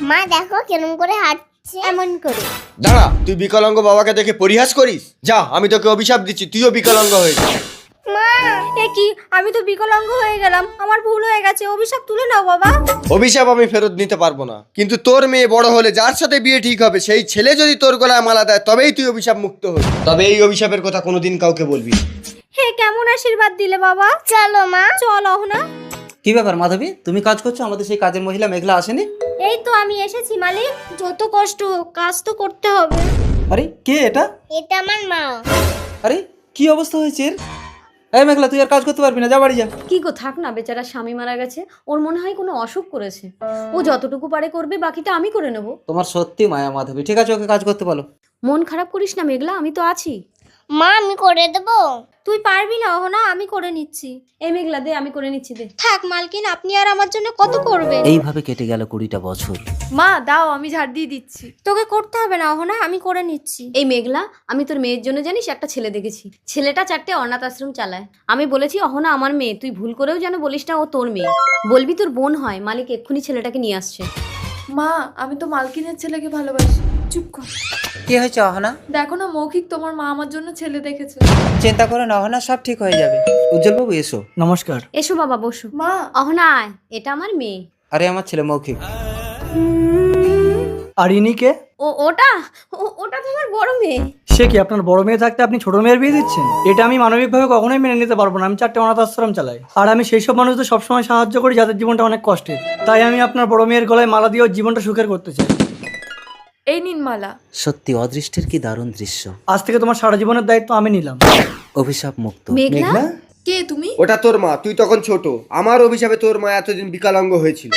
মা দেখো কেমন করে হাঁটছে, এমন করে। দাঁড়া, তুই বিকলাঙ্গ বাবাকে দেখে পরিহাস করিস? যা, আমি তোকে অভিশাপ দিচ্ছি, তুইও বিকলাঙ্গ হয়ে যা। মা এ কি, আমি তো বিকলাঙ্গ হয়ে গেলাম, আমার ভুল হয়ে গেছে, অভিশাপ তুলে নাও বাবা। অভিশাপ আমি ফেরত নিতে পারবো না, কিন্তু তোর মেয়ে বড় হলে যার সাথে বিয়ে ঠিক হবে সেই ছেলে যদি তোর গলায় মালা দেয় তবেই তুই অভিশাপ মুক্ত হবি। তবে এই অভিশাপের কথা কোনোদিন কাউকে বলবি না। হে কেমন আশীর্বাদ দিলে বাবা। চলো মা। চল অহনা। কি ব্যাপার মাধবী, তুমি কাজ করছো, আমাদের সেই কাজের মহিলা মেঘলা আসেনি? এই তো আমি এসেছি মালিক, যত কষ্ট হোক কাজ তো করতে হবে। আরে কে এটা? এটা আমার মা। আরে কি অবস্থা হয়েছে এর? এই মেঘলা, তুই আর কাজ করতে পারবি না, যা বাড়ি যা। কি গো, থাক না, বেচারা স্বামী মারা গেছে, ওর মনে হয় কোনো অসুখ করেছে, ও যতটুকু পারে করবে, বাকিটা আমি করে নেব। তোমার সত্যি মায়া মাধবী, ঠিক আছে ওকে কাজ করতে বলো। মন খারাপ করিস না মেঘলা, আমি তো আছি। মা আমি করে দেবো। তুই পারবি না অহনা, আমি করে নিচ্ছি। এই মেঘলা দে, আমি করে নিচ্ছি, দে। থাক মালকিন, আপনি আর আমার জন্য কত করবেন। এইভাবে কেটে গেল 20টা বছর। মা দাও, আমি ঝাড় দিয়ে দিচ্ছি। তোকে করতে হবে না অহনা, আমি করে নিচ্ছি। এই মেঘলা, আমি তোর মেয়ের জন্য জানিস একটা ছেলে দেখেছি, ছেলেটা 4টে অনাথ আশ্রম চালায়। আমি বলেছি অহনা আমার মেয়ে, তুই ভুল করেও যেন বলিস না ও তোর মেয়ে, বলবি তোর বোন হয়। মালিক এক্ষুনি ছেলেটাকে নিয়ে আসছে। মা আমি তো মালকিনের ছেলেকে ভালোবাসি। চুপ কর। কি হয়েছে অহনা? দেখো না মৌখিক, তোমার মা আমার জন্য ছেলে দেখেছে। চিন্তা করো না অহনা, সব ঠিক হয়ে যাবে। উজ্জ্বল বাবু এসো। নমস্কার। এসো বাবা, বসো। মা অহনা আয়, এটা আমার মেয়ে। আরে আমার ছেলে মৌখিক। আর ইনি কে? ওটা তো আমার বড় মেয়ে। সে কি, আপনার বড় মেয়ে থাকতে আপনি ছোট মেয়ের বিয়ে দিচ্ছেন? এটা আমি মানবিকভাবে কখনোই মেনে নিতে পারবো না। আমি 4টে অনাথ আশ্রম চালাই, আর আমি সেই সব মানুষদের সবসময় সাহায্য করি যাদের জীবনটা অনেক কষ্টের। তাই আমি আপনার বড় মেয়ের গলায় মালা দিয়ে ওর জীবনটা সুখের করতে চাই। এই নিন মালা। সত্যি অদৃষ্টের কি দারুণ দৃশ্য। আজ থেকে তোমার সারা জীবনের দায়িত্ব আমি নিলাম। অভিশাপ মুক্ত। মেঘলা, কে তুমি? ওটা তোর মা, তুই তখন ছোট। আমার অভিশাপে তোর মা এতদিন বিকলাঙ্গ হয়েছিল।